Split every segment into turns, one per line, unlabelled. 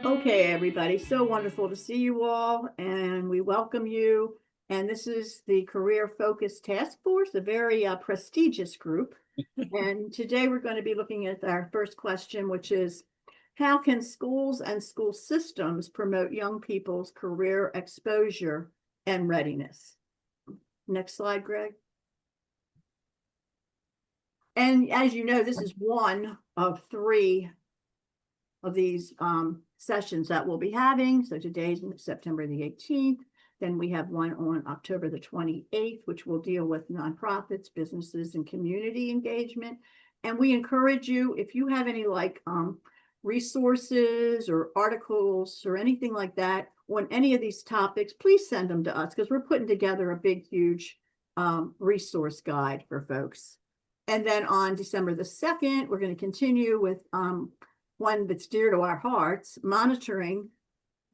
Okay, everybody, so wonderful to see you all, and we welcome you. And this is the Career Focus Task Force, a very prestigious group. And today we're going to be looking at our first question, which is, how can schools and school systems promote young people's career exposure and readiness? Next slide, Greg. And as you know, this is one of three of these sessions that we'll be having. So today's September the 18th. Then we have one on October the 28th, which will deal with nonprofits, businesses, and community engagement. And we encourage you, if you have any resources or articles or anything like that on any of these topics, please send them to us, because we're putting together a big, huge resource guide for folks. And then on December the 2nd, we're going to continue with one that's dear to our hearts, monitoring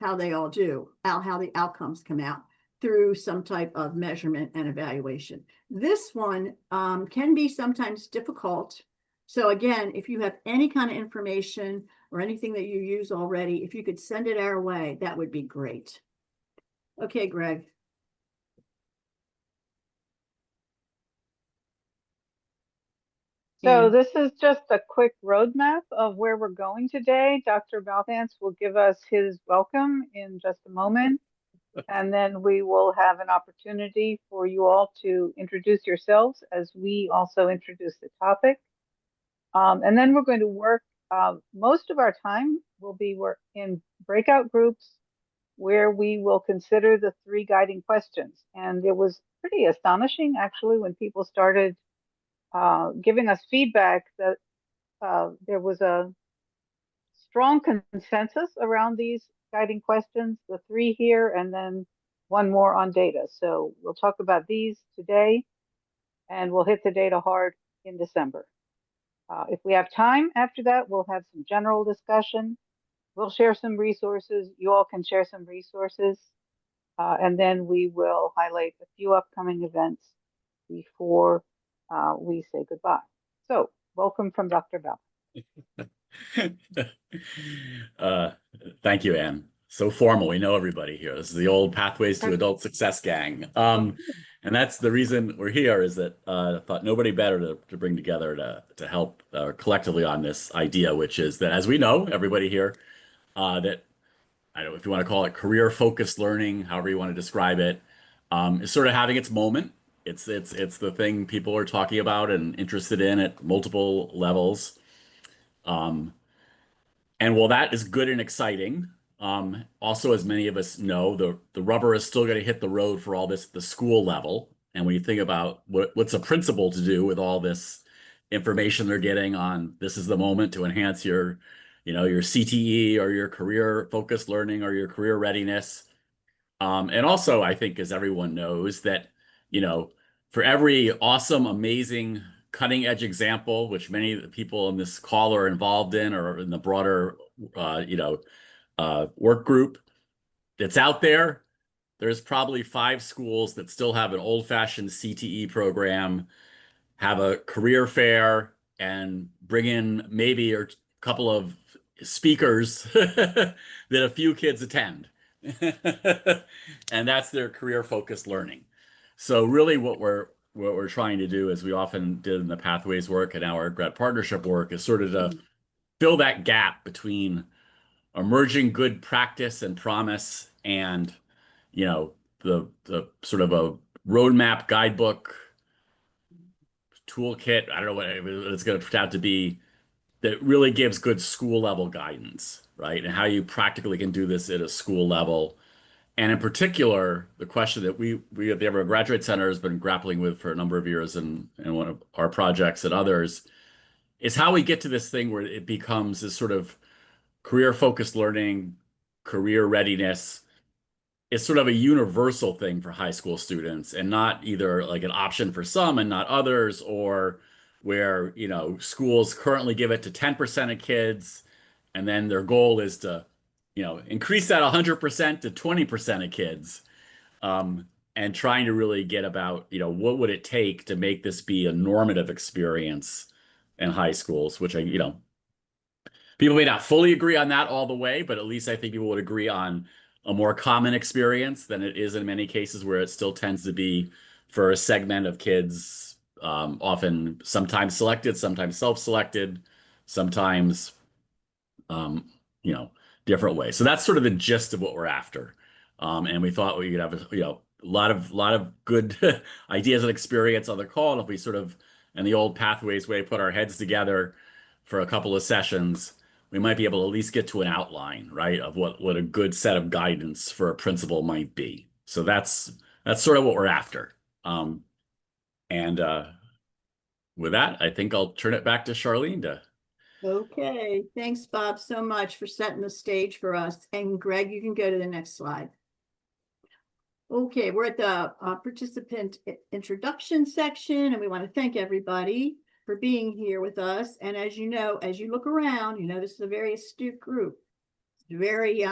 how they all do, how the outcomes come out through some type of measurement and evaluation. This one can be sometimes difficult. So again, if you have any kind of information or anything that you use already, if you could send it our way, that would be great. Okay, Greg.
So this is just a quick roadmap of where we're going today. Dr. Balthance will give us his welcome in just a moment, and then we will have an opportunity for you all to introduce yourselves as we also introduce the topic. And then we're going to work, most of our time will be in breakout groups where we will consider the three guiding questions. And it was pretty astonishing, actually, when people started giving us feedback that there was a strong consensus around these guiding questions, the three here, and then one more on data. So we'll talk about these today, and we'll hit the data hard in December. If we have time after that, we'll have some general discussion. We'll share some resources. You all can share some resources. And then we will highlight a few upcoming events before we say goodbye. So welcome from Dr. Bell.
Thank you, Anne. So formal. We know everybody here. This is the old Pathways to Adult Success gang. And that's the reason we're here, is that I thought nobody better to bring together to help collectively on this idea, which is that, as we know, everybody here, that, I don't know if you want to call it career-focused learning, however you want to describe it, is sort of having its moment. It's the thing people are talking about and interested in at multiple levels. And while that is good and exciting, also, as many of us know, the rubber is still going to hit the road for all this at the school level. And when you think about what's a principal to do with all this information they're getting on, this is the moment to enhance your CTE or your career focused learning or your career readiness. And also, I think, as everyone knows, that, for every awesome, amazing, cutting edge example, which many of the people in this call are involved in, or in the broader, work group that's out there, there's probably 5 schools that still have an old-fashioned CTE program, have a career fair, and bring in maybe a couple of speakers that a few kids attend. And that's their career-focused learning. So really what we're trying to do, as we often did in the Pathways work and our grad partnership work, is sort of to fill that gap between emerging good practice and promise and, the sort of a roadmap, guidebook, toolkit, I don't know what it's going to turn out to be, that really gives good school level guidance, right? And how you practically can do this at a school level. And in particular, the question that we at the Everett Graduate Center has been grappling with for a number of years in one of our projects and others, is how we get to this thing where it becomes this sort of career-focused learning, career readiness is sort of a universal thing for high school students, and not either like an option for some and not others, or where, schools currently give it to 10% of kids, and then their goal is to, increase that 100% to 20% of kids, and trying to really get about, what would it take to make this be a normative experience in high schools, which people People may not fully agree on that all the way, but at least I think people would agree on a more common experience than it is in many cases where it still tends to be for a segment of kids, often sometimes selected, sometimes self-selected, sometimes um, you know, different ways. So that's sort of the gist of what we're after. And we thought we could have a lot of good ideas and experience on the call. And if we sort of, in the old Pathways way, put our heads together for a couple of sessions, we might be able to at least get to an outline, right, of what a good set of guidance for a principal might be. So that's sort of what we're after. And with that, I think I'll turn it back to Charlene to.
Okay, thanks, Bob, so much for setting the stage for us. And Greg, you can go to the next slide. Okay, we're at the participant introduction section, and we want to thank everybody for being here with us. And as you know, as you look around, you know, this is a very astute group. It's very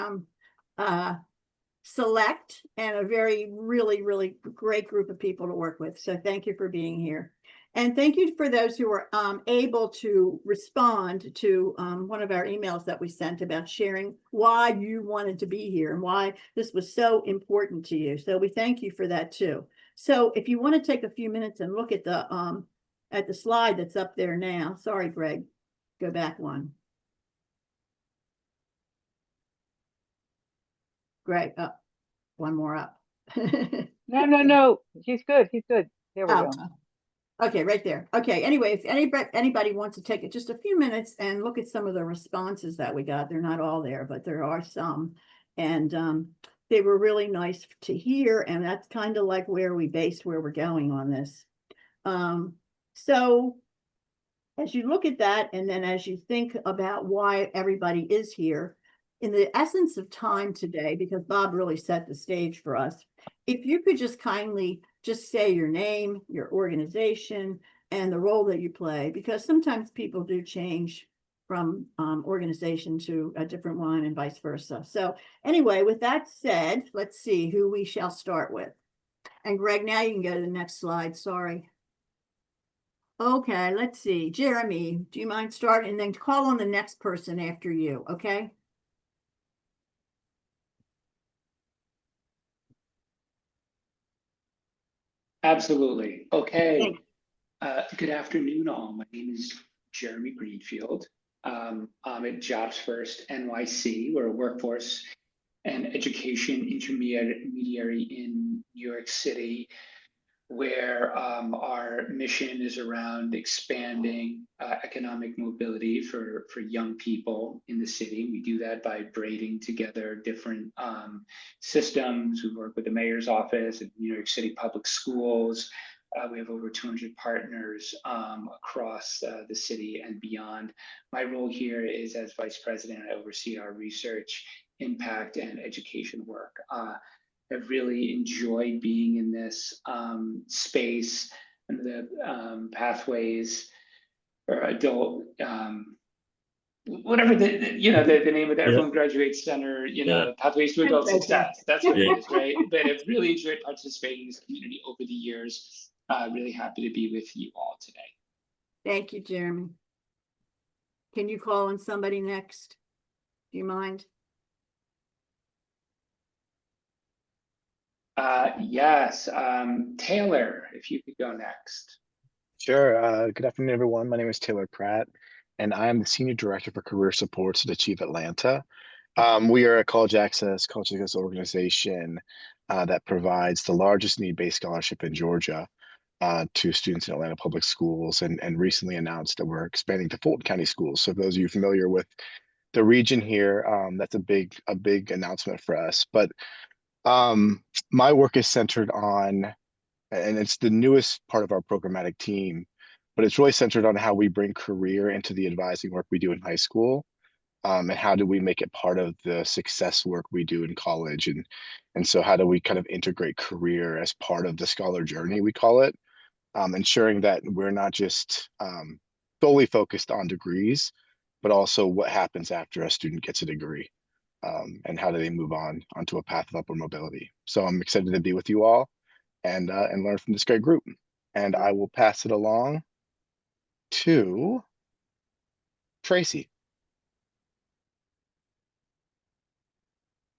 select and a very, really great group of people to work with. So thank you for being here. And thank you for those who were able to respond to one of our emails that we sent about sharing why you wanted to be here and why this was so important to you. So we thank you for that too. So if you want to take a few minutes and look at the slide that's up there now. Sorry, Greg, go back one. Greg, up, one more up.
No. He's good. There we go.
Okay, right there. Okay, anyway, if anybody wants to take it just a few minutes and look at some of the responses that we got, they're not all there, but there are some. And they were really nice to hear. And that's kind of like where we based where we're going on this. So as you look at that, and then as you think about why everybody is here, in the essence of time today, because Bob really set the stage for us, if you could just kindly just say your name, your organization, and the role that you play, because sometimes people do change from organization to a different one and vice versa. So anyway, with that said, let's see who we shall start with. And Greg, now you can go to the next slide. Sorry. Okay, let's see. Jeremy, do you mind starting and then call on the next person after you, okay?
Absolutely. Okay.
Thanks.
Good afternoon, all. My name is Jeremy Greenfield. I'm at Jobs First NYC. We're a workforce and education intermediary in New York City, where our mission is around expanding economic mobility for young people in the city. We do that by braiding together different systems. We work with the mayor's office and New York City public schools. We have over 200 partners across the city and beyond. My role here is as vice president. I oversee our research, impact, and education work. I've really enjoyed being in this space and the pathways or adult, whatever the name of the Everyone Graduates Center, Pathways to Adult Success. That's what it is, right? But I've really enjoyed participating in this community over the years. Really happy to be with you all today.
Thank you, Jeremy. Can you call on somebody next? Do you mind?
Yes, Taylor, if you could go next.
Sure. Good afternoon, everyone. My name is Taylor Pratt, and I am the Senior Director for Career Supports at Achieve Atlanta. We are a college access organization that provides the largest need-based scholarship in Georgia to students in Atlanta public schools, and recently announced that we're expanding to Fulton County schools. So for those of you familiar with the region here, that's a big announcement for us. But my work is centered on, and it's the newest part of our programmatic team, but it's really centered on how we bring career into the advising work we do in high school, and how do we make it part of the success work we do in college, and so how do we kind of integrate career as part of the scholar journey, we call it, ensuring that we're not just solely focused on degrees, but also what happens after a student gets a degree. And how do they move on onto a path of upward mobility? So I'm excited to be with you all and learn from this great group. And I will pass it along to Tracy.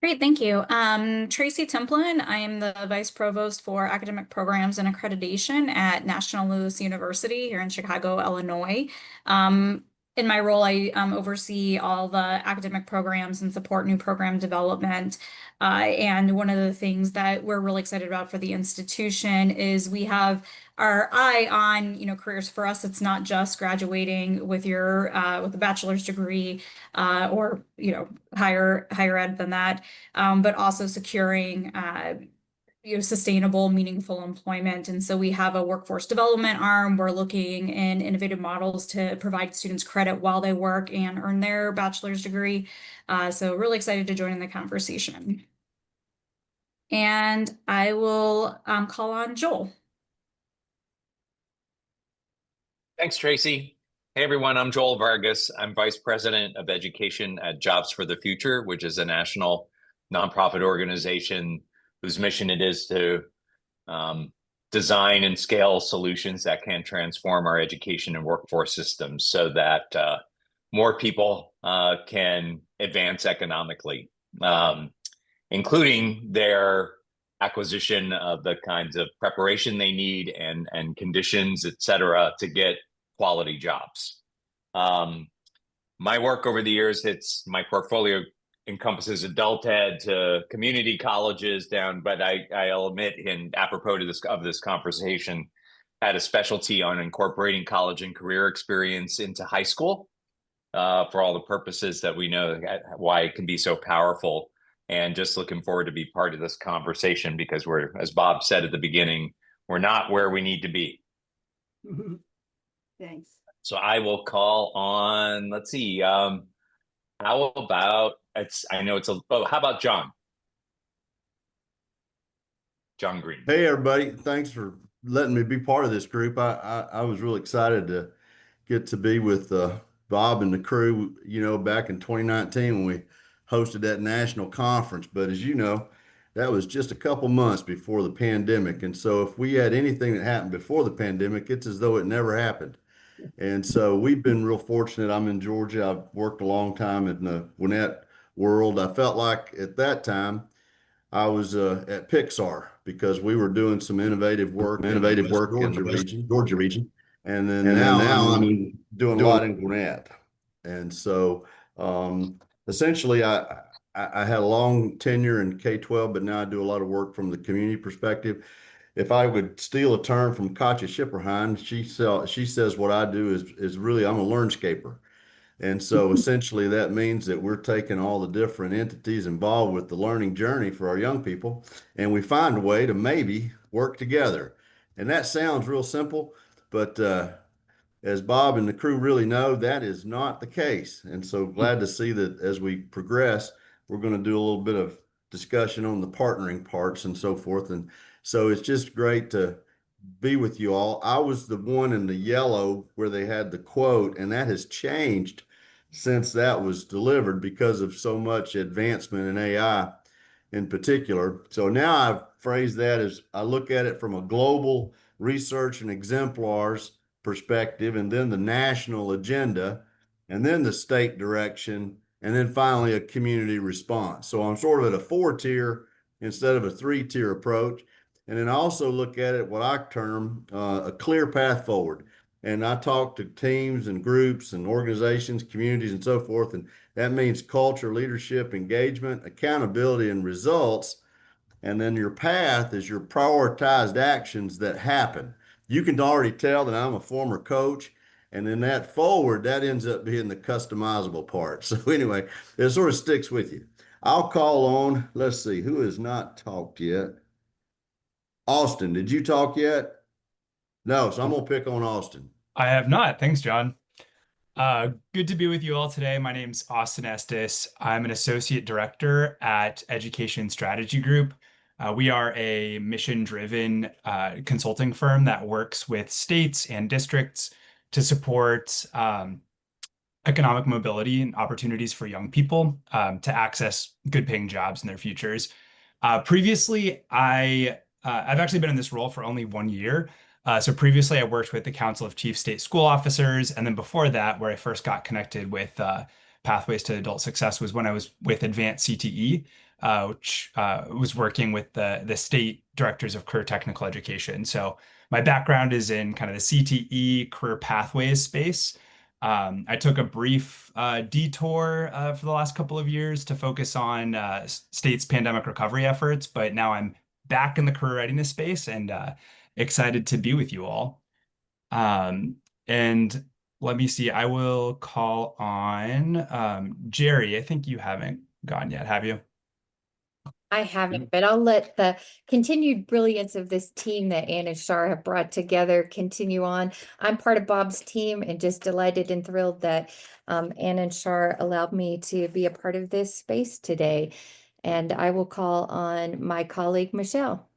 Great, thank you. Tracy Templin. I am the Vice Provost for Academic Programs and Accreditation at National Louis University here in Chicago, Illinois. In my role, I oversee all the academic programs and support new program development. And one of the things that we're really excited about for the institution is we have our eye on, careers. For us, it's not just graduating with your with a bachelor's degree or higher ed than that, but also securing sustainable, meaningful employment. And so we have a workforce development arm. We're looking in innovative models to provide students credit while they work and earn their bachelor's degree. So really excited to join in the conversation. And I will call on Joel.
Thanks, Tracy. Hey, everyone, I'm Joel Vargas. I'm Vice President of Education at Jobs for the Future, which is a national nonprofit organization whose mission it is to design and scale solutions that can transform our education and workforce systems so that more people can advance economically, including their acquisition of the kinds of preparation they need and conditions, et cetera, to get quality jobs. My work over the years, my portfolio encompasses adult ed to community colleges down, but I'll admit, in apropos to this conversation, had a specialty on incorporating college and career experience into high school for all the purposes that we know why it can be so powerful. And just looking forward to be part of this conversation because we're, as Bob said at the beginning, we're not where we need to be.
Thanks.
So I will call on, let's see, how about, how about John? John Green.
Hey, everybody. Thanks for letting me be part of this group. I was really excited to get to be with Bob and the crew, back in 2019 when we hosted that national conference. But as you know, that was just a couple months before the pandemic. And so if we had anything that happened before the pandemic, it's as though it never happened. And so we've been real fortunate. I'm in Georgia. I've worked a long time in the Gwinnett world. I felt like at that time I was at Pixar because we were doing some innovative work in the Georgia region. And then now I'm doing a lot in Gwinnett. And so essentially I had a long tenure in K-12, but now I do a lot of work from the community perspective. If I would steal a term from Katja Schipperhein, she says what I do is really, I'm a learnscaper. And so essentially that means that we're taking all the different entities involved with the learning journey for our young people, and we find a way to maybe work together. And that sounds real simple, but as Bob and the crew really know, that is not the case. And so glad to see that as we progress, we're going to do a little bit of discussion on the partnering parts and so forth. And so it's just great to be with you all. I was the one in the yellow where they had the quote, and that has changed since that was delivered because of so much advancement in AI in particular. So now I've phrased that as I look at it from a global research and exemplars perspective, and then the national agenda, and then the state direction, and then finally a community response. So I'm sort of at a 4-tier instead of a 3-tier approach. And then I also look at it, what I term a clear path forward. And I talk to teams and groups and organizations, communities, and so forth. And that means culture, leadership, engagement, accountability, and results. And then your path is your prioritized actions that happen. You can already tell that I'm a former coach. And then that forward, that ends up being the customizable part. So anyway, it sort of sticks with you. I'll call on, let's see, who has not talked yet? Austin, did you talk yet? No, so I'm going to pick on Austin.
I have not. Thanks, John. Good to be with you all today. My name's Austin Estes. I'm an associate director at Education Strategy Group. We are a mission-driven consulting firm that works with states and districts to support economic mobility and opportunities for young people to access good-paying jobs in their futures. Previously, I've actually been in this role for only 1 year. So previously I worked with the Council of Chief State School Officers. And then before that, where I first got connected with Pathways to Adult Success was when I was with Advanced CTE, which was working with the state directors of career technical education. So my background is in kind of the CTE career pathways space. I took a brief detour for the last couple of years to focus on state's pandemic recovery efforts, but now I'm back in the career readiness space and excited to be with you all. And let me see, I will call on Jerry. I think you haven't gone yet, have you?
I haven't, but I'll let the continued brilliance of this team that Ann and Shar have brought together continue on. I'm part of Bob's team and just delighted and thrilled that Ann and Shar allowed me to be a part of this space today. And I will call on my colleague, Michelle.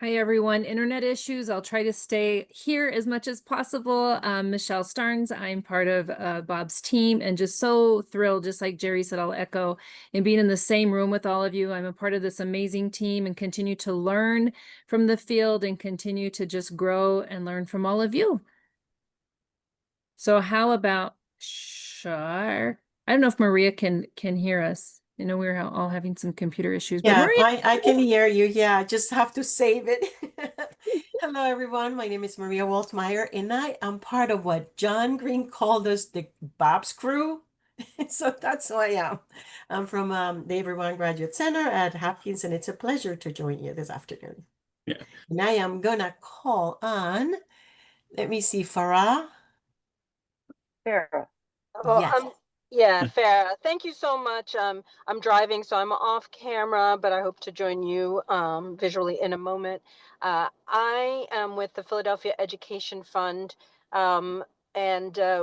Hi, everyone. Internet issues. I'll try to stay here as much as possible. Michelle Starnes, I'm part of Bob's team and just so thrilled, just like Jerry said, I'll echo, in being in the same room with all of you. I'm a part of this amazing team and continue to learn from the field and continue to just grow and learn from all of you. So how about Shar? I don't know if Maria can hear us. I know we're all having some computer issues, but
Yeah,
Maria.
I can hear you. Yeah, I just have to save it. Hello, everyone. My name is Maria Waltmeyer, and I am part of what John Green called us the Bob's crew. So that's who I am. I'm from the Everyone Graduate Center at Hopkins, and it's a pleasure to join you this afternoon.
Yeah.
And I am gonna call on, let me see, Farah.
Sarah.
Well,
Yes.
yeah, fair. Thank you so much. I'm driving, so I'm off camera, but I hope to join you visually in a moment. I am with the Philadelphia Education Fund, and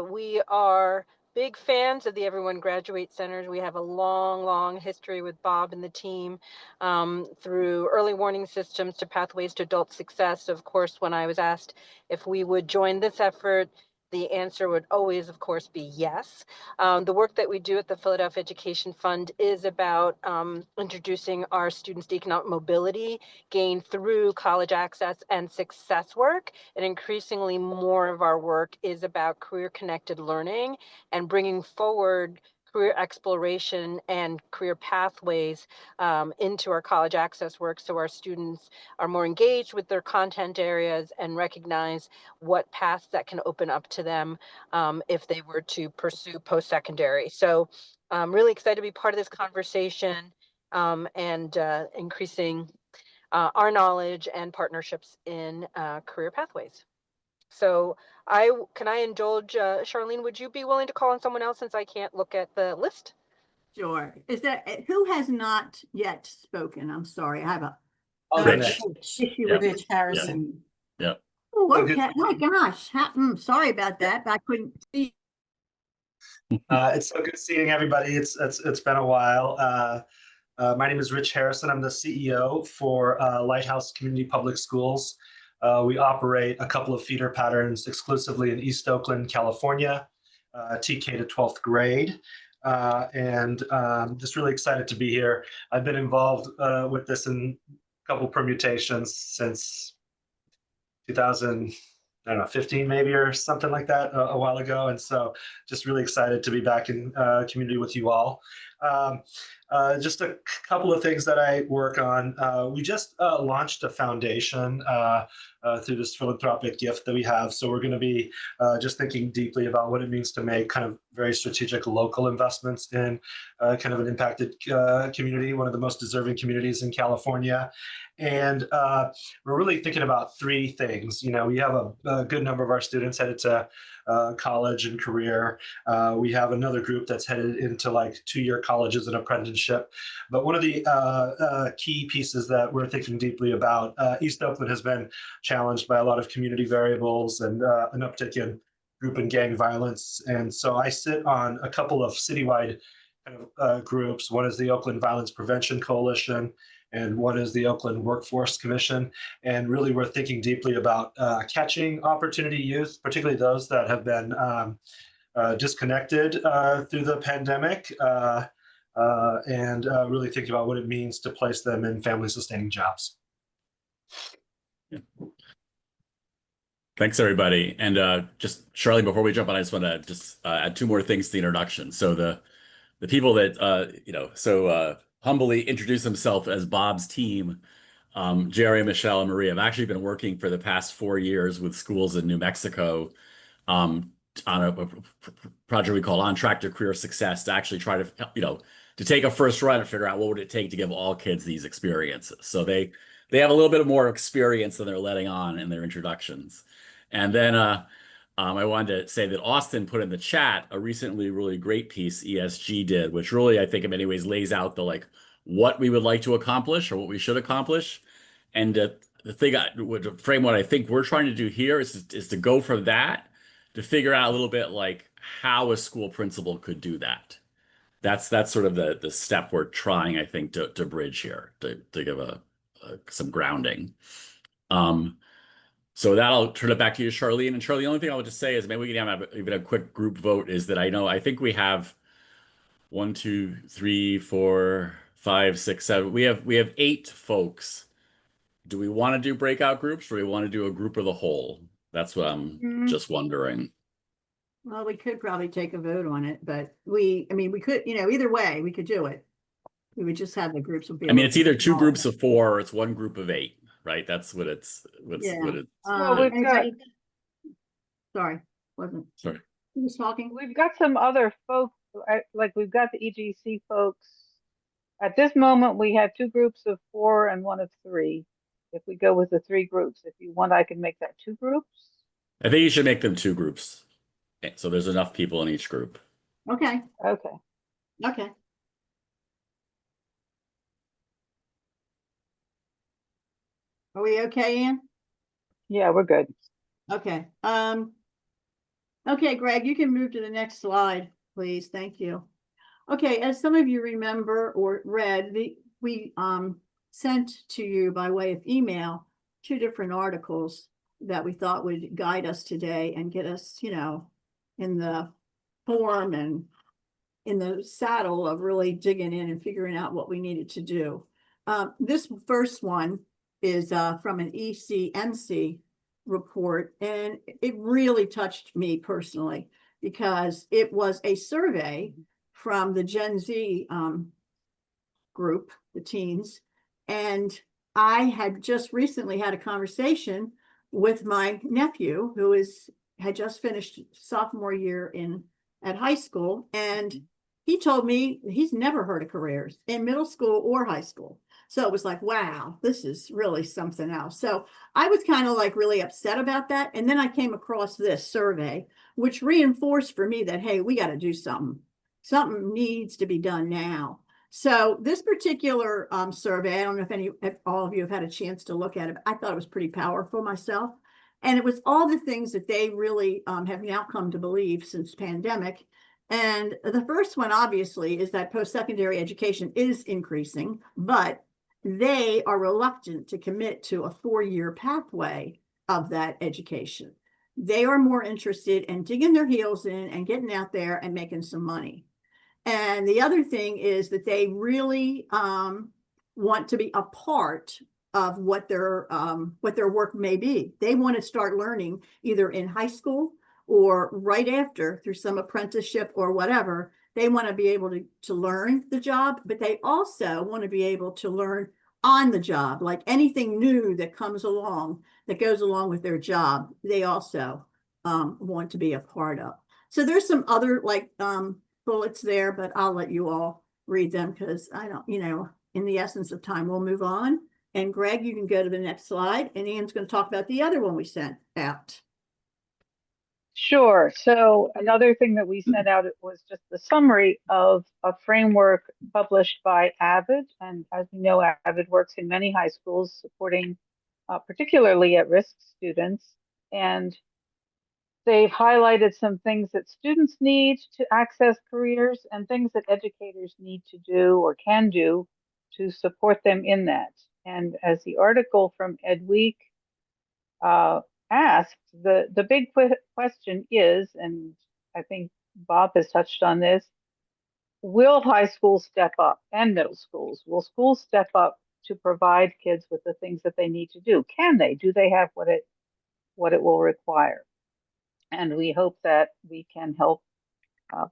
we are big fans of the Everyone Graduate Centers. We have a long, long history with Bob and the team, through early warning systems to pathways to adult success. Of course, when I was asked if we would join this effort, the answer would always, of course, be yes. The work that we do at the Philadelphia Education Fund is about introducing our students to economic mobility gained through college access and success work. And increasingly more of our work is about career-connected learning and bringing forward career exploration and career pathways into our college access work, so our students are more engaged with their content areas and recognize what paths that can open up to them if they were to pursue post-secondary. So I'm really excited to be part of this conversation and increasing our knowledge and partnerships in career pathways. So can I indulge, Charlene, would you be willing to call on someone else since I can't look at the list?
Sure. Is that who has not yet spoken? I'm sorry. I have a
Rich.
issue
Yeah.
with
Rich Harrison.
Yeah.
Oh,
Okay.
okay. My gosh. Sorry about that. But I couldn't see.
It's so good seeing everybody. It's been a while. My name is Rich Harrison. I'm the CEO for Lighthouse Community Public Schools. We operate a couple of feeder patterns exclusively in East Oakland, California, TK to 12th grade. And just really excited to be here. I've been involved with this in a couple permutations since 2015 maybe, or something like that, a while ago. And so just really excited to be back in community with you all. Just a couple of things that I work on. We just launched a foundation through this philanthropic gift that we have. So we're going to be just thinking deeply about what it means to make kind of very strategic local investments in kind of an impacted community, one of the most deserving communities in California. And we're really thinking about three things. You know, we have a good number of our students headed to college and career. We have another group that's headed into like 2-year colleges and apprenticeship. But one of the key pieces that we're thinking deeply about, East Oakland has been challenged by a lot of community variables and an uptick in group and gang violence. And so I sit on a couple of citywide kind of groups. One is the Oakland Violence Prevention Coalition, and one is the Oakland Workforce Commission. And really, we're thinking deeply about catching opportunity youth, particularly those that have been disconnected through the pandemic, and really thinking about what it means to place them in family-sustaining jobs.
Yeah. Thanks, everybody. And just Charlie, before we jump on, I just want to just add two more things to the introduction. So the people that humbly introduce themselves as Bob's team, Jerry, Michelle, and Maria, have actually been working for the past 4 years with schools in New Mexico um, on a project we call On Track to Career Success to actually try to, to take a first run and figure out what would it take to give all kids these experiences. So they have a little bit more experience than they're letting on in their introductions. And then I wanted to say that Austin put in the chat a recently really great piece ESG did, which really, I think, in many ways lays out the like what we would like to accomplish or what we should accomplish. And the thing I would frame what I think we're trying to do here is to go from that to figure out a little bit like how a school principal could do that. That's sort of the step we're trying, I think, to bridge here to give some grounding. So that'll turn it back to you, Charlene. And Charlie, the only thing I would just say is maybe we can have even a quick group vote. Is that I think we have 1, 2, 3, 4, 5, 6, 7. We have 8 folks. Do we want to do breakout groups or do we want to do a group of the whole? That's what I'm just wondering.
Well, we could probably take a vote on it, but we could, either way, we could do it. We would just have the groups would be.
I mean, it's either 2 groups of 4 or it's 1 group of 8, right? That's what it's.
Well, we've got.
Sorry, wasn't.
Sorry.
Who was talking?
We've got some other folks, like we've got the EGC folks. At this moment, we have 2 groups of 4 and 1 of 3. If we go with the 3 groups, if you want, I can make that 2 groups.
I think you should make them 2 groups. So there's enough people in each group.
Okay.
Okay.
Are we okay, Ann?
Yeah, we're good.
Okay. Okay, Greg, you can move to the next slide, please. Thank you. Okay, as some of you remember or read, we sent to you by way of email 2 different articles that we thought would guide us today and get us, in the form and in the saddle of really digging in and figuring out what we needed to do. This first one is from an ECMC report, and it really touched me personally because it was a survey from the Gen Z group, the teens, and I had just recently had a conversation with my nephew who had just finished sophomore year at high school, and he told me he's never heard of careers in middle school or high school. So it was like, wow, this is really something else. So I was kind of like really upset about that. And then I came across this survey, which reinforced for me that, hey, we got to do something. Something needs to be done now. So this particular survey, I don't know if all of you have had a chance to look at it, but I thought it was pretty powerful myself. And it was all the things that they really have now come to believe since pandemic. And the first one, obviously, is that post-secondary education is increasing, but they are reluctant to commit to a 4-year pathway of that education. They are more interested in digging their heels in and getting out there and making some money. And the other thing is that they really want to be a part of what their work may be. They want to start learning either in high school or right after through some apprenticeship or whatever. They want to be able to learn the job, but they also want to be able to learn on the job, like anything new that comes along, that goes along with their job, they also want to be a part of. So there's some other bullets there, but I'll let you all read them because I don't, in the essence of time, we'll move on. And Greg, you can go to the next slide, and Ian's going to talk about the other one we sent out.
Sure. So another thing that we sent out was just the summary of a framework published by Avid. And as we know, Avid works in many high schools supporting particularly at-risk students. And they've highlighted some things that students need to access careers and things that educators need to do or can do to support them in that. And as the article from Ed Week asked, the big question is, and I think Bob has touched on this, will high schools step up and middle schools? Will schools step up to provide kids with the things that they need to do? Can they? Do they have what it what it will require. And we hope that we can help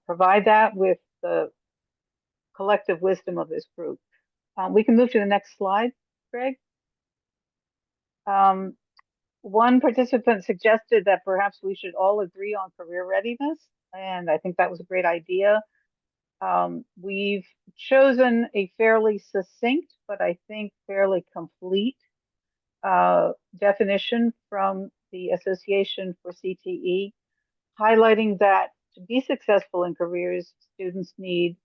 provide that with the collective wisdom of this group. We can move to the next slide, Greg. One participant suggested that perhaps we should all agree on career readiness, and I think that was a great idea. We've chosen a fairly succinct, but I think fairly complete definition from the Association for CTE, highlighting that to be successful in careers, students need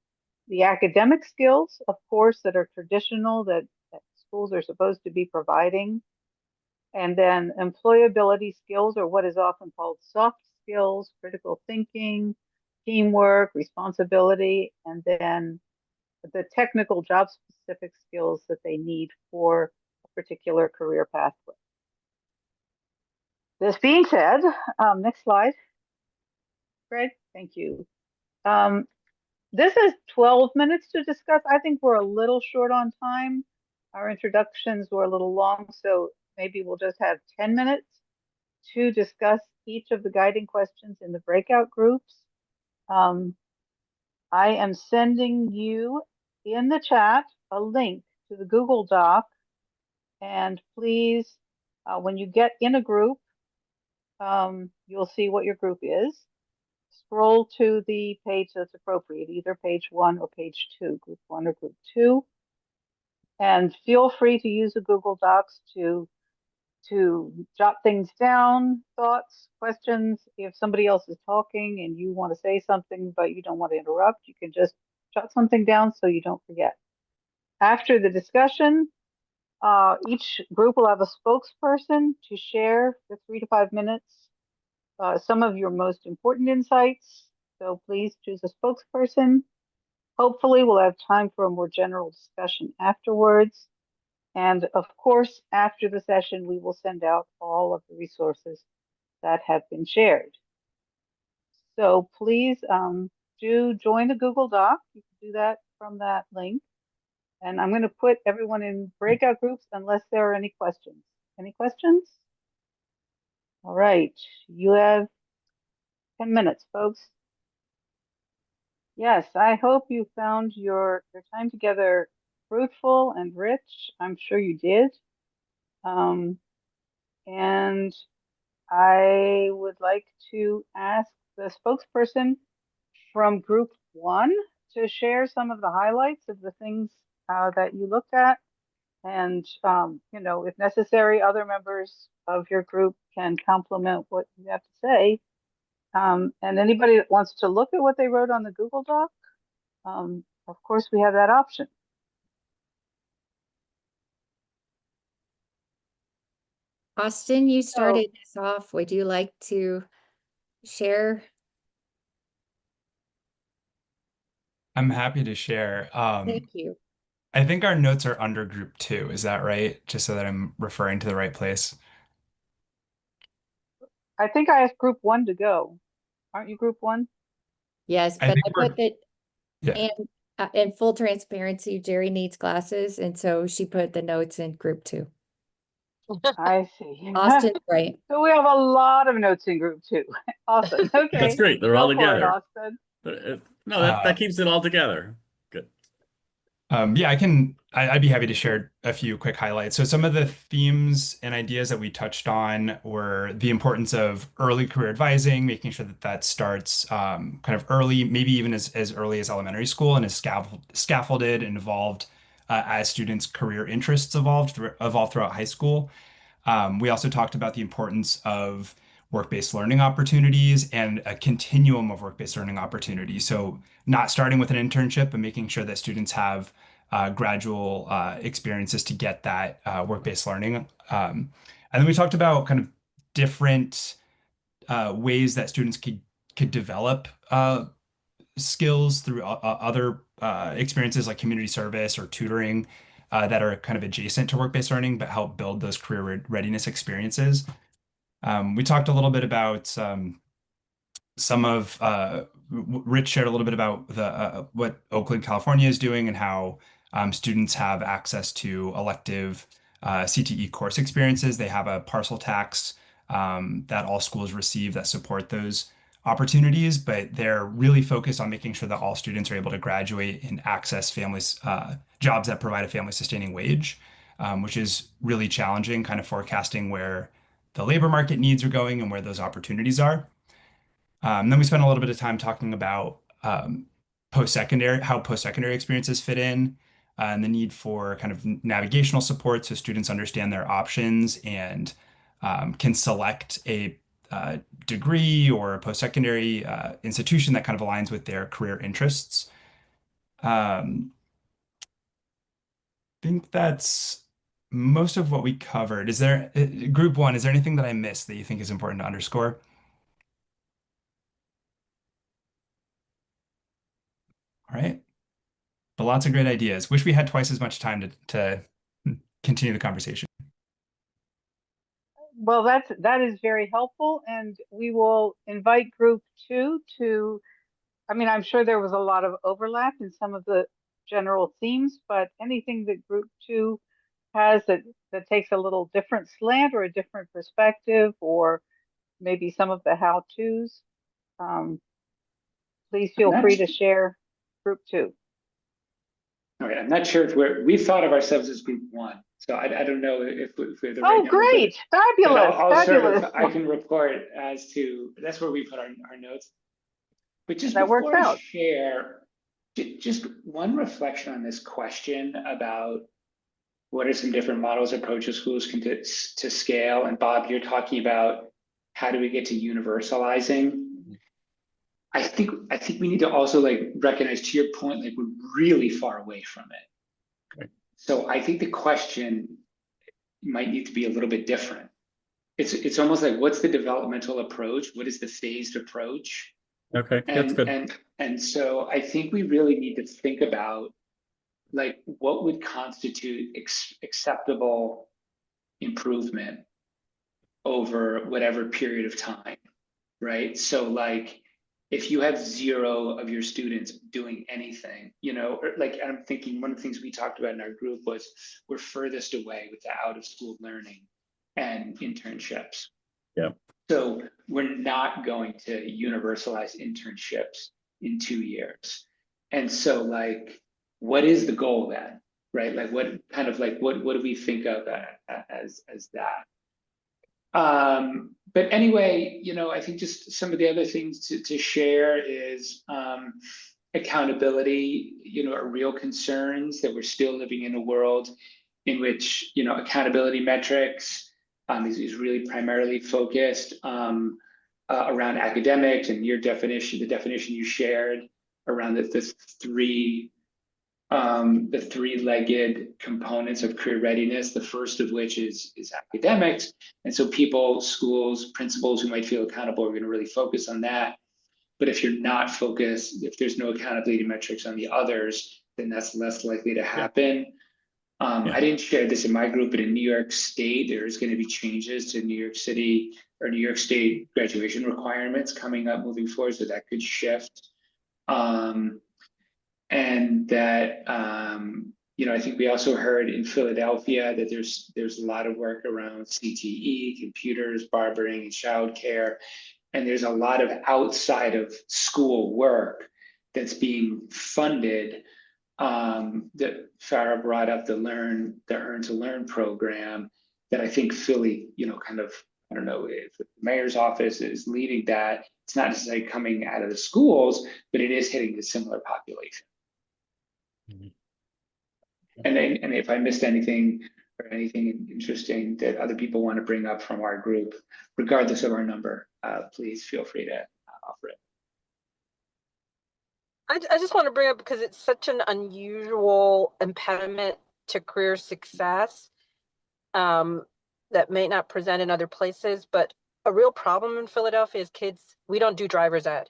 the academic skills, of course, that are traditional that schools are supposed to be providing. And then employability skills, or what is often called soft skills, critical thinking, teamwork, responsibility, and then the technical job specific skills that they need for a particular career pathway. This being said, next slide. Greg, thank you. This is 12 minutes to discuss. I think we're a little short on time. Our introductions were a little long, so maybe we'll just have 10 minutes to discuss each of the guiding questions in the breakout groups. I am sending you in the chat a link to the Google Doc, and please, when you get in a group, you'll see what your group is. Scroll to the page that's appropriate, either page 1 or page 2, group 1 or group 2. And feel free to use the Google Docs to jot things down, thoughts, questions. If somebody else is talking and you want to say something, but you don't want to interrupt, you can just jot something down so you don't forget. After the discussion, each group will have a spokesperson to share for 3 to 5 minutes some of your most important insights. So please choose a spokesperson. Hopefully we'll have time for a more general discussion afterwards. And of course, after the session, we will send out all of the resources that have been shared. So please do join the Google Doc. You can do that from that link. And I'm going to put everyone in breakout groups unless there are any questions. Any questions? All right, you have 10 minutes, folks. Yes, I hope you found your time together fruitful and rich. I'm sure you did. And I would like to ask the spokesperson from group 1 to share some of the highlights of the things that you looked at. And, you know, if necessary, other members of your group can complement what you have to say. And anybody that wants to look at what they wrote on the Google Doc, of course, we have that option.
Austin, you started this off. Would you like to share?
I'm happy to share.
Thank you.
I think our notes are under group 2. Is that right? Just so that I'm referring to the right place.
I think I asked group 1 to go. Aren't you group 1?
Yes,
I
but
think
I put that,
Yeah.
and in full transparency, Jerry needs glasses, and so she put the notes in group 2.
I see.
Austin's right.
So we have a lot of notes in group 2. Awesome. Okay.
That's great. They're all
Go for it,
together.
Austin.
No, that keeps it all together. Good.
Yeah, I'd be happy to share a few quick highlights. So some of the themes and ideas that we touched on were the importance of early career advising, making sure that that starts kind of early, maybe even as early as elementary school, and is scaffolded and evolved as students' career interests evolve throughout high school. We also talked about the importance of work-based learning opportunities and a continuum of work-based learning opportunities. So not starting with an internship, but making sure that students have gradual experiences to get that work-based learning. And then we talked about kind of different ways that students could develop skills through other experiences like community service or tutoring that are kind of adjacent to work-based learning, but help build those career readiness experiences. We talked a little bit about some of Rich shared a little bit about what Oakland, California is doing and how students have access to elective CTE course experiences. They have a parcel tax that all schools receive that support those opportunities, but they're really focused on making sure that all students are able to graduate and access jobs that provide a family sustaining wage, which is really challenging, kind of forecasting where the labor market needs are going and where those opportunities are. Then we spent a little bit of time talking about how post-secondary experiences fit in, and the need for kind of navigational support so students understand their options and can select a degree or a post-secondary institution that kind of aligns with their career interests. Think that's most of what we covered. Group one, is there anything that I missed that you think is important to underscore? All right. But lots of great ideas. Wish we had twice as much time to continue the conversation.
Well, that is very helpful, and we will invite group two to, I mean, I'm sure there was a lot of overlap in some of the general themes, but anything that group two has that takes a little different slant or a different perspective, or maybe some of the how-tos, please feel free to share group two.
All right, I'm not sure if we thought of ourselves as group one, so I don't know if we're the right
Oh,
number,
great.
but
Fabulous.
I'll sort of,
Fabulous.
I can report as to, that's where we put our notes. But just
That works
before I
out.
share, just one reflection on this question about what are some different models, approaches schools can to scale. And Bob, you're talking about how do we get to universalizing? I think we need to also like recognize, to your point, like we're really far away from it.
Right.
So I think the question might need to be a little bit different. It's almost like, what's the developmental approach? What is the phased approach?
Okay, that's good.
And so I think we really need to think about like what would constitute acceptable improvement over whatever period of time, right? So like if you have 0 of your students doing anything, you know, like I'm thinking one of the things we talked about in our group was we're furthest away with the out of school learning and internships.
Yeah.
So we're not going to universalize internships in 2 years. And so like, what is the goal then, right? Like what kind of like, what do we think of as that? But anyway, you know, I think just some of the other things to share is accountability, you know, are real concerns that we're still living in a world in which, you know, accountability metrics is really primarily focused around academics and your definition, the definition you shared around the three-legged components of career readiness, the first of which is academics. And so people, schools, principals who might feel accountable are going to really focus on that. But if you're not focused, if there's no accountability metrics on the others, then that's less likely to happen. I didn't share this in my group, but in New York State, there's going to be changes to New York City or New York State graduation requirements coming up moving forward, so that could shift. And that, you know, I think we also heard in Philadelphia that there's a lot of work around CTE, computers, barbering, and childcare. And there's a lot of outside of school work that's being funded. That Farah brought up the Earn to Learn program that I think Philly, you know, kind of, I don't know if the mayor's office is leading that. It's not necessarily coming out of the schools, but it is hitting a similar population. And if I missed anything or anything interesting that other people want to bring up from our group, regardless of our number, please feel free to offer it.
I just want to bring up, because it's such an unusual impediment to career success that may not present in other places, but a real problem in Philadelphia is kids, we don't do driver's ed.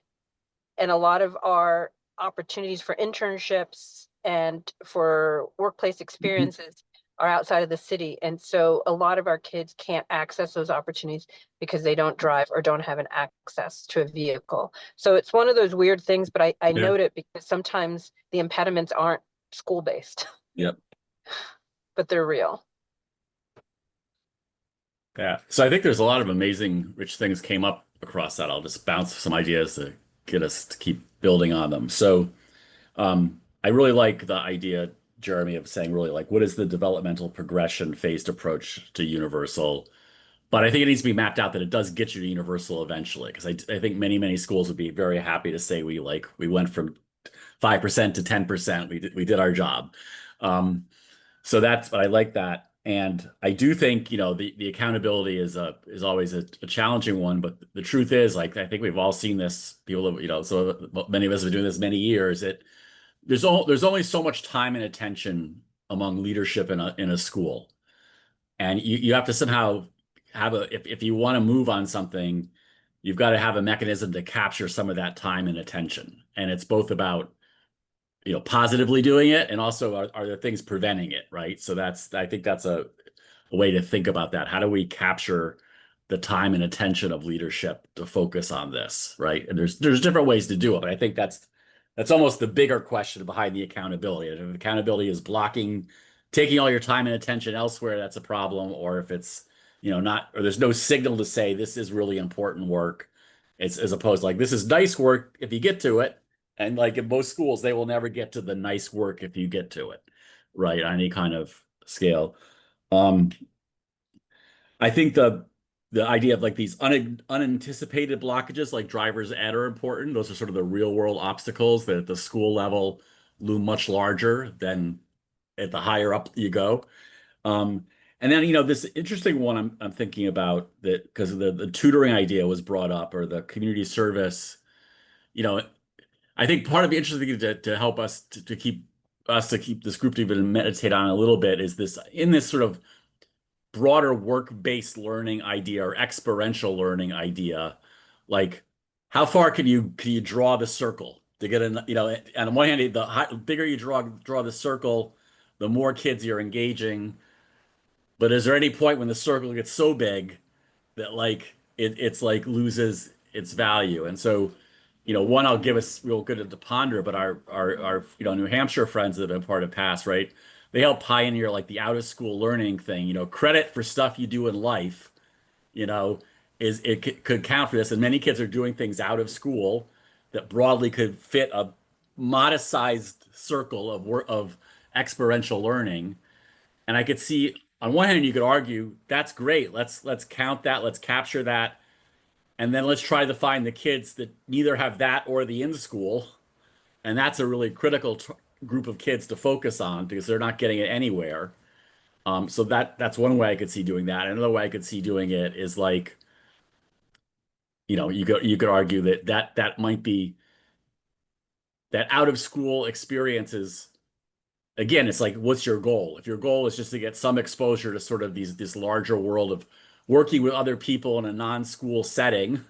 And a lot of our opportunities for internships and for workplace experiences are outside of the city. And so a lot of our kids can't access those opportunities because they don't drive or don't have an access to a vehicle. So it's one of those weird things, but I note it because sometimes the impediments aren't school-based.
Yep.
But they're real.
Yeah. So I think there's a lot of amazing, rich things came up across that. I'll just bounce some ideas to get us to keep building on them. So I really like the idea, Jeremy, of saying really like what is the developmental progression phased approach to universal? But I think it needs to be mapped out that it does get you to universal eventually. Because I think many schools would be very happy to say we went from 5% to 10%. We did our job. So that's but I like that. And I do think, the accountability is always a challenging one, but the truth is, like, I think we've all seen this, people that, so many of us have been doing this many years. There's only so much time and attention among leadership in a school. And you have to somehow have if you want to move on something, you've got to have a mechanism to capture some of that time and attention. And it's both about positively doing it, and also are there things preventing it, right? So I think that's a way to think about that. How do we capture the time and attention of leadership to focus on this, right? And there's different ways to do it, but I think that's almost the bigger question behind the accountability. If accountability is taking all your time and attention elsewhere, that's a problem. Or if it's not, or there's no signal to say this is really important work. It's as opposed to like, this is nice work if you get to it. And like in most schools, they will never get to the nice work if you get to it, right? On any kind of scale. I think the idea of like these unanticipated blockages like driver's ed are important. Those are sort of the real world obstacles that at the school level loom much larger than at the higher up you go. And then, this interesting one I'm thinking about that because the tutoring idea was brought up, or the community service. I think part of the interesting thing to help us to keep this group to even meditate on a little bit is this sort of broader work-based learning idea or experiential learning idea, like how far can you draw the circle to get in, on one hand, the bigger you draw the circle, the more kids you're engaging. But is there any point when the circle gets so big that like it's like loses its value? And so, one I'll give us real good to ponder, but our New Hampshire friends that have been part of PASS, right? They help pioneer like the out of school learning thing. Credit for stuff you do in life, you know, could count for this. And many kids are doing things out of school that broadly could fit a modest sized circle of experiential learning. And I could see on one hand, you could argue that's great. Let's count that. Let's capture that. And then let's try to find the kids that neither have that or the in school. And that's a really critical group of kids to focus on because they're not getting it anywhere. So that's one way I could see doing that. Another way I could see doing it is like, you could argue that might be that out of school experiences. Again, it's like, what's your goal? If your goal is just to get some exposure to sort of this larger world of working with other people in a non-school setting,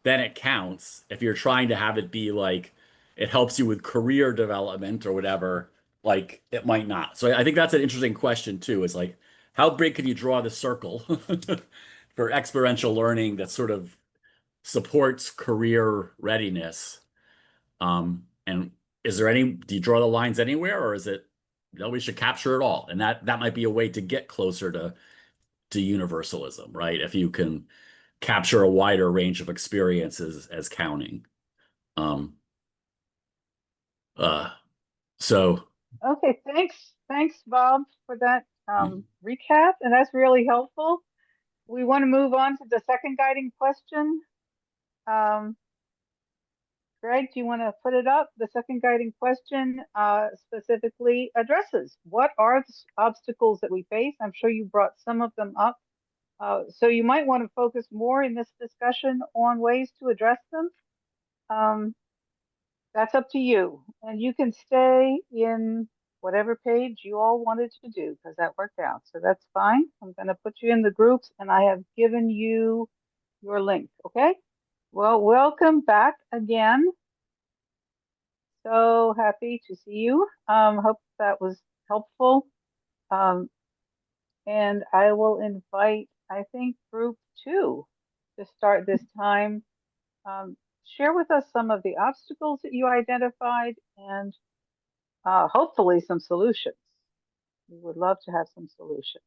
then it counts. If you're trying to have it be like it helps you with career development or whatever, like it might not. So I think that's an interesting question too, is like, how big can you draw the circle for experiential learning that sort of supports career readiness? And do you draw the lines anywhere, or is it, we should capture it all? And that might be a way to get closer to universalism, right? If you can capture a wider range of experiences as counting. Um, so
Okay, thanks, Bob, for that recap, and that's really helpful. We want to move on to the second guiding question. Greg, do you want to put it up? The second guiding question specifically addresses what are the obstacles that we face? I'm sure you brought some of them up. So you might want to focus more in this discussion on ways to address them. That's up to you. And you can stay in whatever page you all wanted to do because that worked out. So that's fine. I'm going to put you in the groups and I have given you your link. Okay. Well, welcome back again. So happy to see you. Hope that was helpful. And I will invite, I think, group 2 to start this time. Share with us some of the obstacles that you identified and hopefully some solutions. We would love to have some solutions.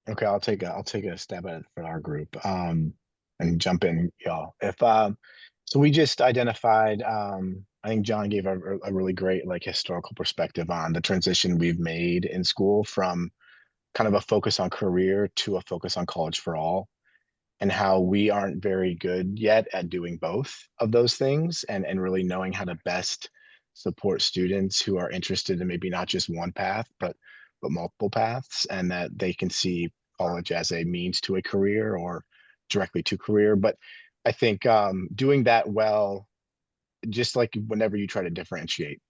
Okay, I'll take a stab at it for our group. And jump in, y'all. If so we just identified, I think John gave a really great like historical perspective on the transition we've made in school from kind of a focus on career to a focus on college for all, and how we aren't very good yet at doing both of those things, and really knowing how to best support students who are interested in maybe not just one path, but multiple paths, and that they can see college as a means to a career or directly to career. But I think doing that well, just like whenever you try to differentiate,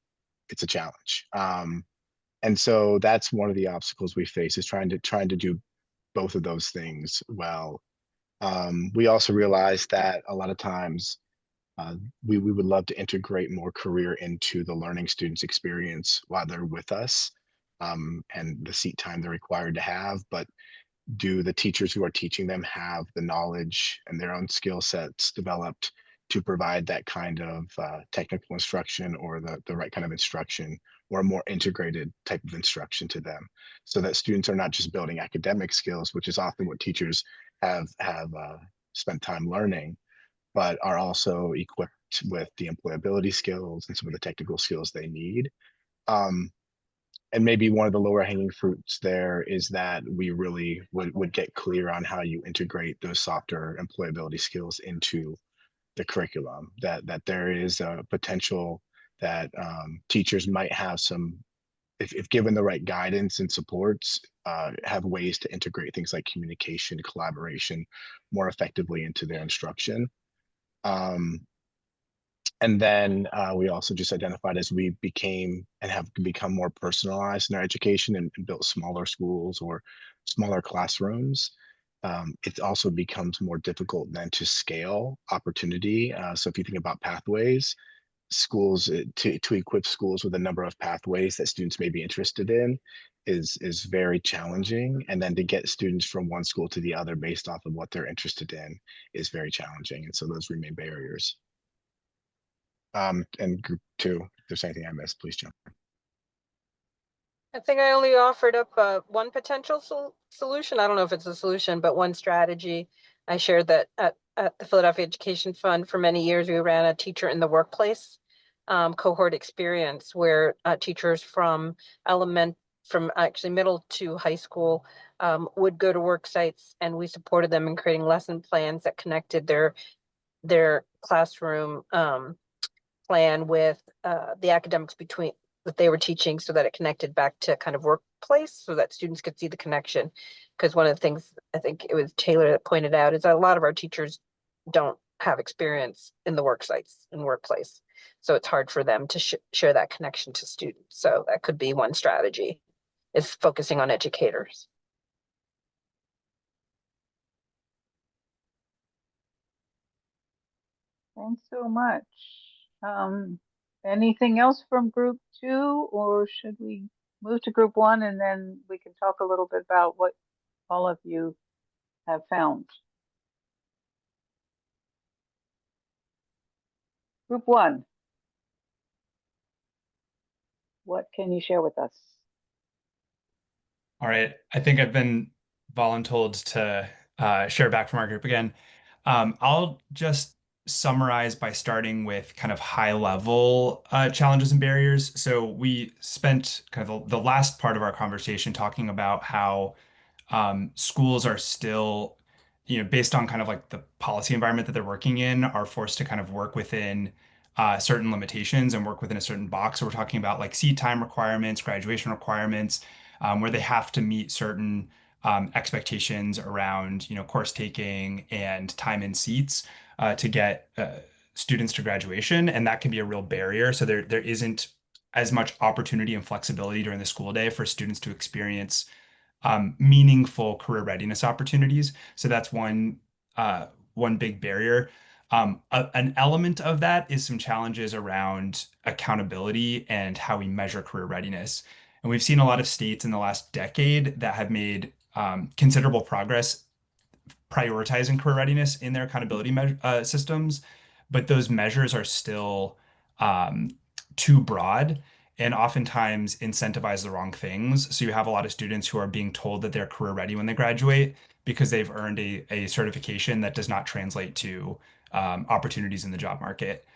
it's a challenge. And so that's one of the obstacles we face, is trying to do both of those things well. We also realized that a lot of times we would love to integrate more career into the learning students' experience while they're with us, and the seat time they're required to have. But do the teachers who are teaching them have the knowledge and their own skill sets developed to provide that kind of technical instruction, or the right kind of instruction, or a more integrated type of instruction to them, so that students are not just building academic skills, which is often what teachers have spent time learning, but are also equipped with the employability skills and some of the technical skills they need. Um, and maybe one of the lower hanging fruits there is that we really would get clear on how you integrate those softer employability skills into the curriculum, that there is a potential that teachers might have some, if given the right guidance and supports, have ways to integrate things like communication, collaboration more effectively into their instruction. Um, and then we also just identified, as we became and have become more personalized in our education, and built smaller schools or smaller classrooms, it also becomes more difficult then to scale opportunity. So if you think about pathways, schools, to equip schools with a number of pathways that students may be interested in is very challenging. And then to get students from one school to the other based off of what they're interested in is very challenging. And so those remain barriers. And group two, if there's anything I missed, please jump.
I think I only offered up one potential solution. I don't know if it's a solution, but one strategy. I shared that at the Philadelphia Education Fund for many years, we ran a teacher in the workplace cohort experience, where teachers from actually middle to high school would go to work sites, and we supported them in creating lesson plans that connected their classroom plan with the academics between that they were teaching, so that it connected back to kind of workplace, so that students could see the connection. Because one of the things, I think it was Taylor that pointed out, is that a lot of our teachers don't have experience in the work sites and workplace. So it's hard for them to share that connection to students. So that could be one strategy, is focusing on educators.
Thanks so much. Anything else from group two, or should we move to group one, and then we can talk a little bit about what all of you have found? Group one, what can you share with us?
All right. I think I've been voluntold to share back from our group again. I'll just summarize by starting with kind of high level challenges and barriers. So we spent kind of the last part of our conversation talking about how schools are still, based on kind of like the policy environment that they're working in, are forced to kind of work within certain limitations and work within a certain box. So we're talking about like seat time requirements, graduation requirements, where they have to meet certain expectations around, course taking and time in seats to get students to graduation, and that can be a real barrier. So there isn't as much opportunity and flexibility during the school day for students to experience meaningful career readiness opportunities. So that's one big barrier. An element of that is some challenges around accountability and how we measure career readiness. And we've seen a lot of states in the last decade that have made considerable progress prioritizing career readiness in their accountability systems, but those measures are still too broad. and oftentimes incentivize the wrong things. So you have a lot of students who are being told that they're career ready when they graduate because they've earned a certification that does not translate to opportunities in the job market.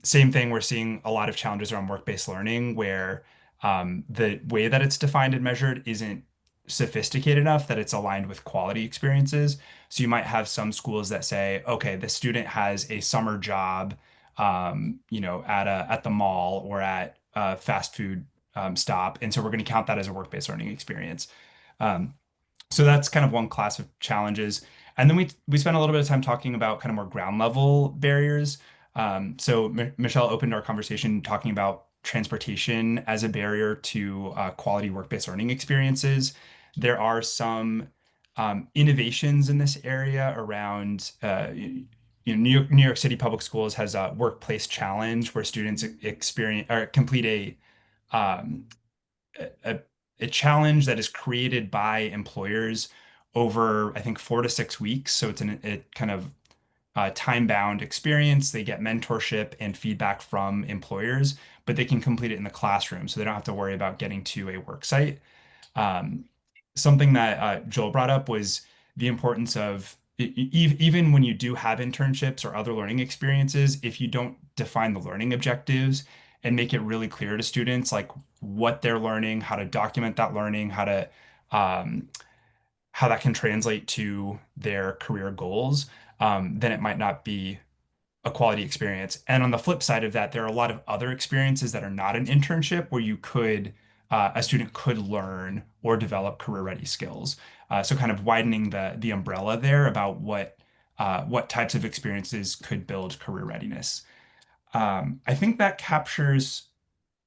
Same thing, we're seeing a lot of challenges around work-based learning where the way that it's defined and measured isn't sophisticated enough that it's aligned with quality experiences. So you might have some schools that say, okay, the student has a summer job, at the mall or at a fast food stop, and so we're going to count that as a work-based learning experience. Um, so that's kind of one class of challenges. And then we spent a little bit of time talking about kind of more ground level barriers. So Michelle opened our conversation talking about transportation as a barrier to quality work-based learning experiences. There are some innovations in this area around New York City Public Schools has a workplace challenge where students experience or complete um, a, a challenge that is created by employers over, I think, 4 to 6 weeks. So it's a kind of time-bound experience. They get mentorship and feedback from employers, but they can complete it in the classroom, so they don't have to worry about getting to a work site. Um, Something that Joel brought up was the importance of even when you do have internships or other learning experiences, if you don't define the learning objectives and make it really clear to students, like what they're learning, how to document that learning, um, how that can translate to their career goals, then it might not be a quality experience. And on the flip side of that, there are a lot of other experiences that are not an internship where a student could learn or develop career ready skills. So kind of widening the umbrella there about what types of experiences could build career readiness. I think that captures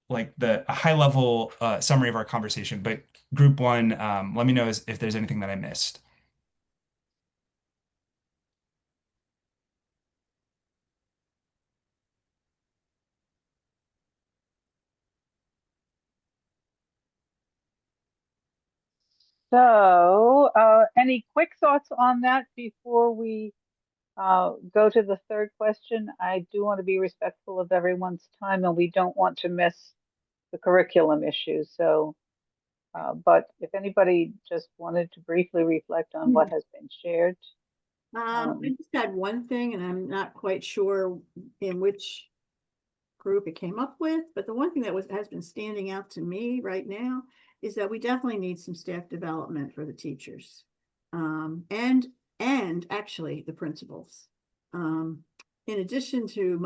like a high level summary of our conversation, but group one, let me know if there's anything that I missed.
So, any quick thoughts on that before we go to the third question? I do want to be respectful of everyone's time, and we don't want to miss the curriculum issue. So, but if anybody just wanted to briefly reflect on what has been shared.
I just had one thing, and I'm not quite sure in which group it came up with, but the one thing that has been standing out to me right now is that we definitely need some staff development for the teachers, and actually the principals. In addition to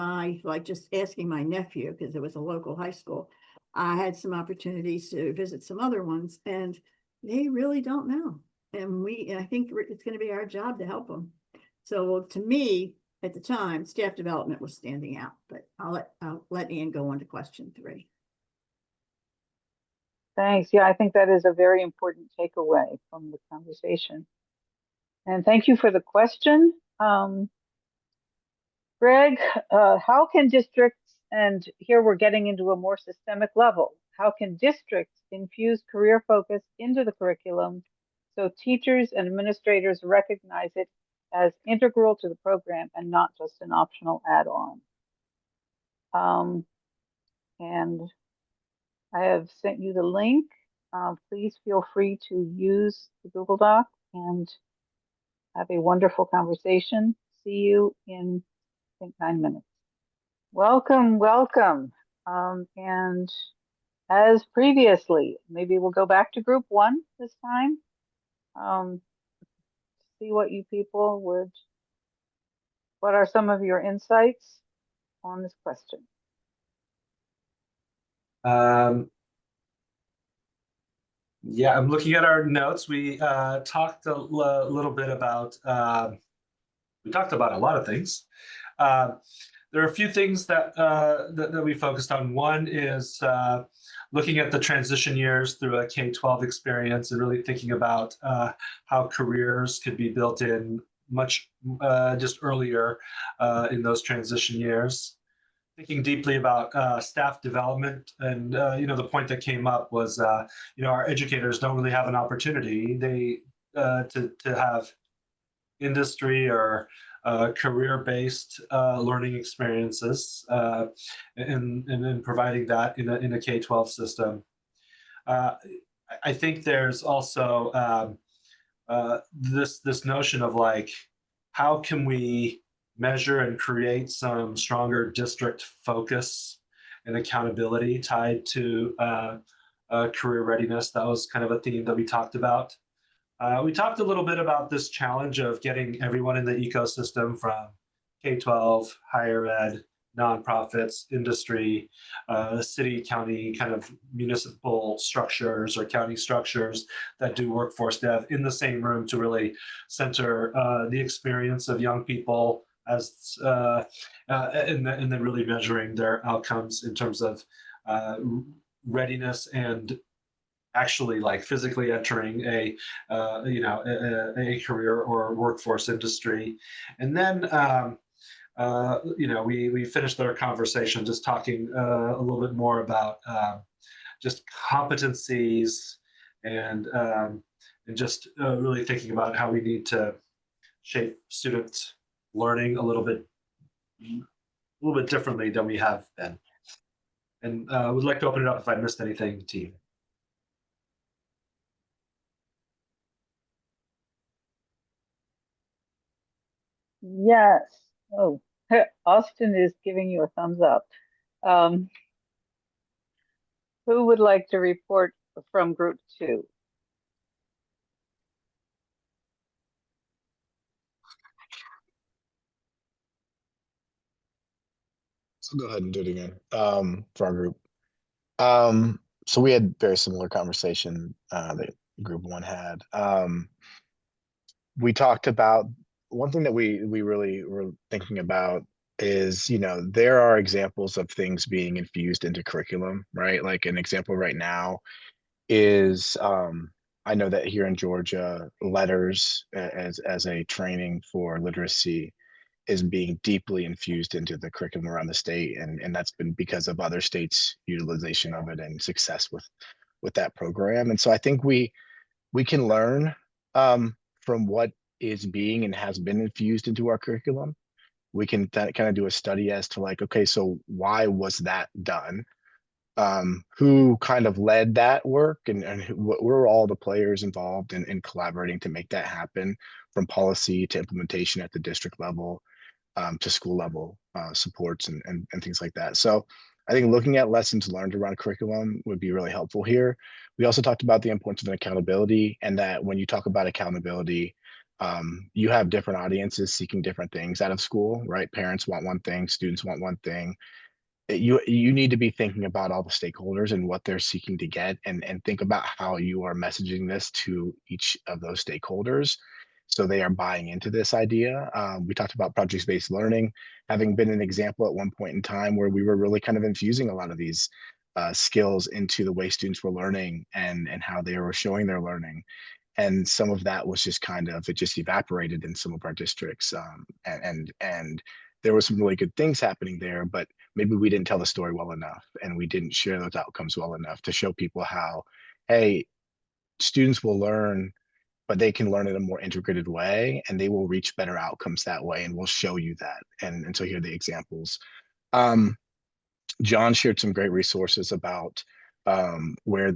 just asking my nephew, because it was a local high school, I had some opportunities to visit some other ones, and they really don't know. And I think it's going to be our job to help them. So to me, at the time, staff development was standing out, but I'll let Ann go on to question 3.
Thanks. Yeah, I think that is a very important takeaway from the conversation. And thank you for the question. Greg, how can districts, and here we're getting into a more systemic level, how can districts infuse career focus into the curriculum so teachers and administrators recognize it as integral to the program and not just an optional add-on? And I have sent you the link. Please feel free to use the Google Doc and have a wonderful conversation. See you in, I think, 9 minutes. Welcome, welcome. And as previously, maybe we'll go back to group 1 this time. See what you people what are some of your insights on this question?
Yeah, I'm looking at our notes. We talked a little bit about, we talked about a lot of things. There are a few things that we focused on. One is looking at the transition years through a K-12 experience and really thinking about how careers could be built in much just earlier in those transition years. Thinking deeply about staff development, and the point that came up was our educators don't really have an opportunity to have industry or career-based learning experiences, and then providing that in a K-12 system. I think there's also this notion of like, how can we measure and create some stronger district focus and accountability tied to career readiness? That was kind of a theme that we talked about. We talked a little bit about this challenge of getting everyone in the ecosystem, from K-12, higher ed, nonprofits, industry, city, county, kind of municipal structures or county structures that do workforce dev in the same room to really center the experience of young people as and then really measuring their outcomes in terms of readiness and actually like physically entering a career or workforce industry. And then we finished our conversation just talking a little bit more about just competencies and just really thinking about how we need to shape students' learning a little bit differently than we have been. And would like to open it up if I missed anything, team.
Yes. Oh, Austin is giving you a thumbs up. Who would like to report from group 2?
So go ahead and do it again for our group. So we had very similar conversation that group 1 had. We talked about one thing that we really were thinking about is, there are examples of things being infused into curriculum, right? Like an example right now is I know that here in Georgia, letters as a training for literacy is being deeply infused into the curriculum around the state, and that's been because of other states' utilization of it and success with that program. And so I think we can learn from what is being and has been infused into our curriculum. We can kind of do a study as to like, okay, so why was that done? Who kind of led that work, and what were all the players involved in collaborating to make that happen, from policy to implementation at the district level, to school level supports and things like that. So I think looking at lessons learned around curriculum would be really helpful here. We also talked about the importance of accountability, and that when you talk about accountability, you have different audiences seeking different things out of school, right? Parents want one thing, students want one thing. You need to be thinking about all the stakeholders and what they're seeking to get, and think about how you are messaging this to each of those stakeholders so they are buying into this idea. We talked about project-based learning having been an example at one point in time where we were really kind of infusing a lot of these skills into the way students were learning and how they were showing their learning. And some of that was just it just evaporated in some of our districts. And there were some really good things happening there, but maybe we didn't tell the story well enough, and we didn't share those outcomes well enough to show people how, hey, students will learn, but they can learn in a more integrated way, and they will reach better outcomes that way, and we'll show you that. And so here are the examples. John shared some great resources about where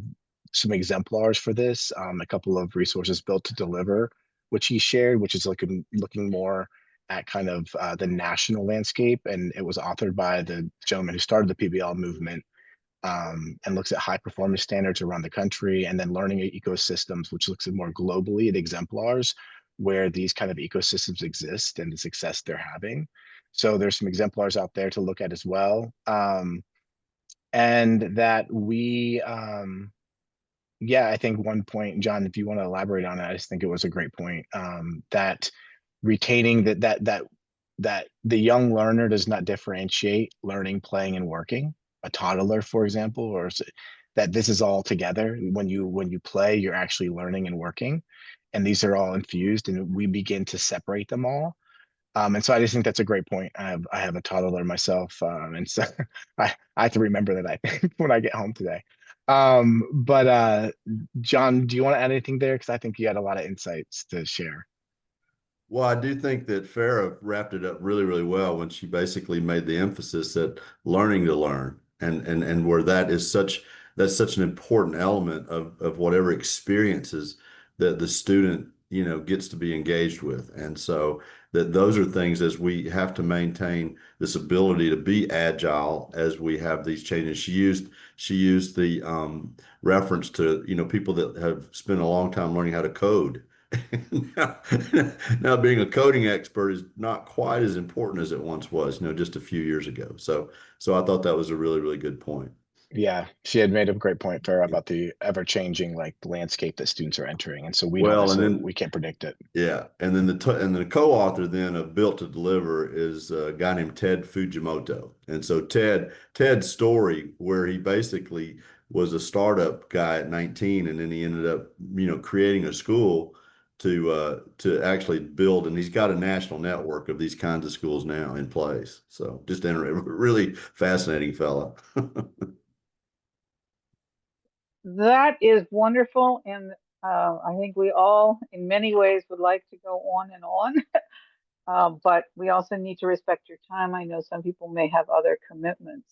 some exemplars for this, a couple of resources built to deliver, which he shared, which is looking more at kind of the national landscape. And it was authored by the gentleman who started the PBL movement, and looks at high performance standards around the country, and then learning ecosystems, which looks at more globally at exemplars where these kind of ecosystems exist and the success they're having. So there's some exemplars out there to look at as well. And that we, I think one point, John, if you want to elaborate on it, I just think it was a great point, that retaining that the young learner does not differentiate learning, playing, and working. A toddler, for example, or that this is all together. When you play, you're actually learning and working, and these are all infused, and we begin to separate them all. And so I just think that's a great point. I have a toddler myself, and so I have to remember that, I think, when I get home today. But John, do you want to add anything there? Because I think you had a lot of insights to share.
Well, I do think that Farah wrapped it up really, really well when she basically made the emphasis that learning to learn and where that's such an important element of whatever experiences that the student, gets to be engaged with. And so that those are things as we have to maintain this ability to be agile as we have these changes. She used the reference to, people that have spent a long time learning how to code. now, now being a coding expert is not quite as important as it once was, just a few years ago. So I thought that was a really, really good point.
Yeah, she had made a great point, Farah, about the ever-changing landscape that students are entering, and so we don't
Well, and
necessarily
then
we can't predict it.
yeah, and then the co-author then of Built to Deliver is a guy named Ted Fujimoto. And so Ted's story, where he basically was a startup guy at 19, and then he ended up, creating a school to actually build, and he's got a national network of these kinds of schools now in place. So just really fascinating fella.
That is wonderful, and I think we all, in many ways, would like to go on and on, but we also need to respect your time. I know some people may have other commitments.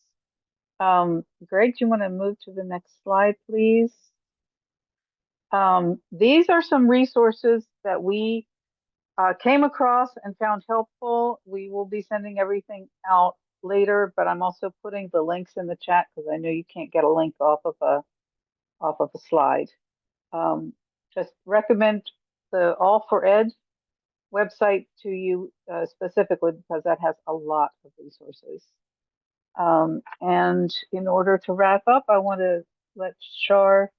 Greg, do you want to move to the next slide, please? These are some resources that we came across and found helpful. We will be sending everything out later, but I'm also putting the links in the chat because I know you can't get a link off of a slide. Just recommend the All for Ed website to you specifically because that has a lot of resources. And in order to wrap up, I want to let Shar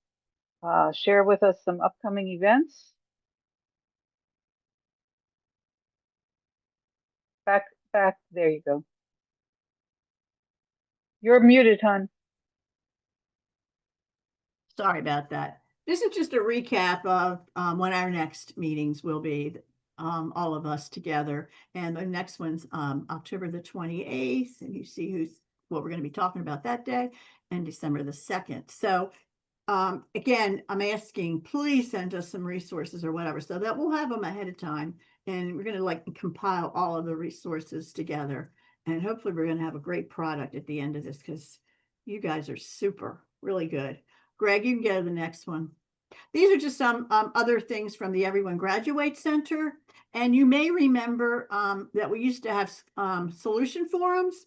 share with us some upcoming events. Back, there you go. You're muted, hon.
Sorry about that. This is just a recap of when our next meetings will be, all of us together. And the next one's October the 28th, and you see what we're going to be talking about that day, and December the 2nd. So again, I'm asking, please send us some resources or whatever, so that we'll have them ahead of time. And we're going to compile all of the resources together. And hopefully we're going to have a great product at the end of this because you guys are super, really good. Greg, you can go to the next one. These are just some other things from the Everyone Graduates Center. And you may remember that we used to have solution forums.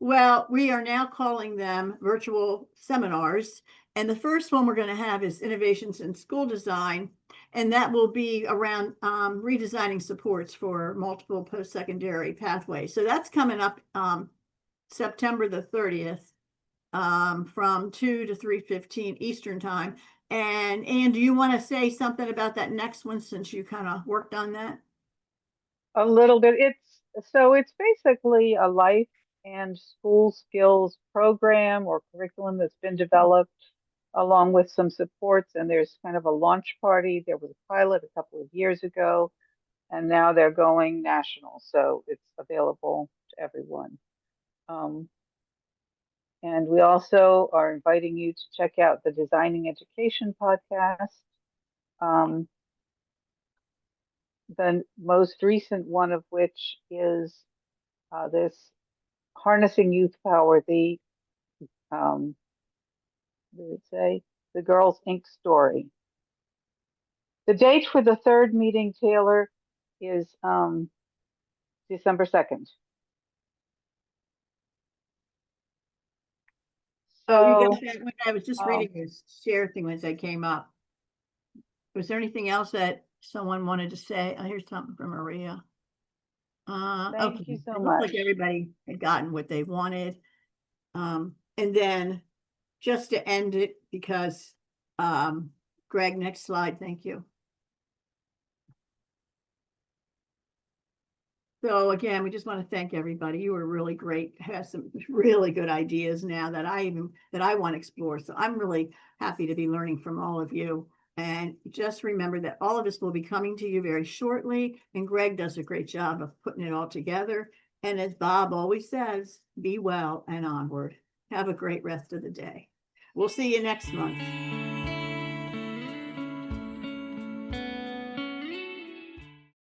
Well, we are now calling them virtual seminars. And the first one we're going to have is Innovations in School Design. And that will be around redesigning supports for multiple post-secondary pathways. So that's coming up September the 30th from 2 to 3:15 Eastern time. And Anne, do you want to say something about that next one since you kind of worked on that?
A little bit. It's basically a life and school skills program or curriculum that's been developed along with some supports, and there's kind of a launch party. There was a pilot a couple of years ago, and now they're going national, so it's available to everyone. And we also are inviting you to check out the Designing Education podcast. The most recent one of which is this Harnessing Youth Power, what did it say? The Girls Inc. story. The date for the third meeting, Taylor, is December 2nd.
So you got that when I was just reading this share thing as I came up. Was there anything else that someone wanted to say? Oh, here's something from Maria.
Thank you so
It looked
much.
like everybody had gotten what they wanted. And then just to end it, because Greg, next slide, thank you. So again, we just want to thank everybody. You were really great. Have some really good ideas now that I want to explore. So I'm really happy to be learning from all of you. And just remember that all of this will be coming to you very shortly. And Greg does a great job of putting it all together. And as Bob always says, be well and onward. Have a great rest of the day. We'll see you next month.